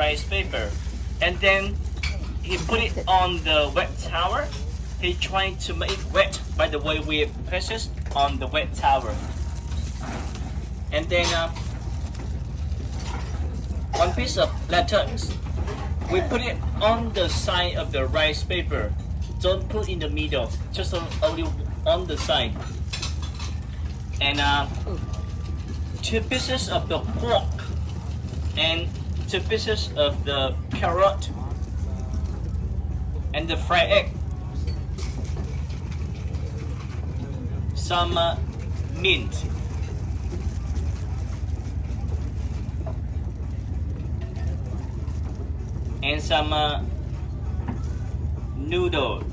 rice paper, and then he put it on the wet towel. He trying to make it wet by the way we press it on the wet towel. And then one piece of lettuce. We put it on the side of the rice paper. Don't put in the middle, just only on the side. And 2 pieces of the pork and 2 pieces of the carrot and the fried egg. Some mint. And some noodles.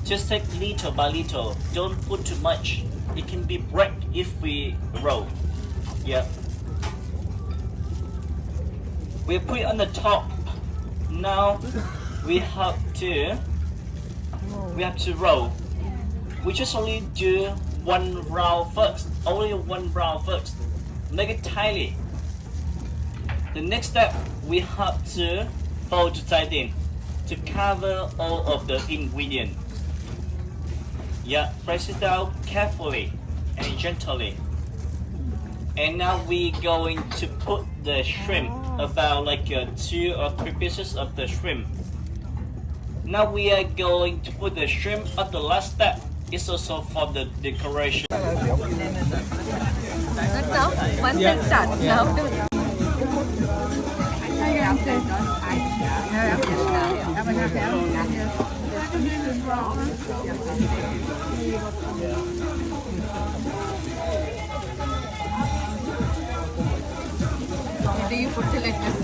Just take little by little. Don't put too much. It can be break if we roll. Yeah. We put it on the top. Now we have to roll. We just only do one round first. Only one round first. Make it tiny. The next step, we have to fold tight in to cover all of the ingredients. Yeah, press it down carefully and gently. And now we're going to put the shrimp, about like 2 or 3 pieces of the shrimp. Now we are going to put the shrimp at the last step. It's also for the decoration. Good now. Once it starts now. Do you put the lettuce?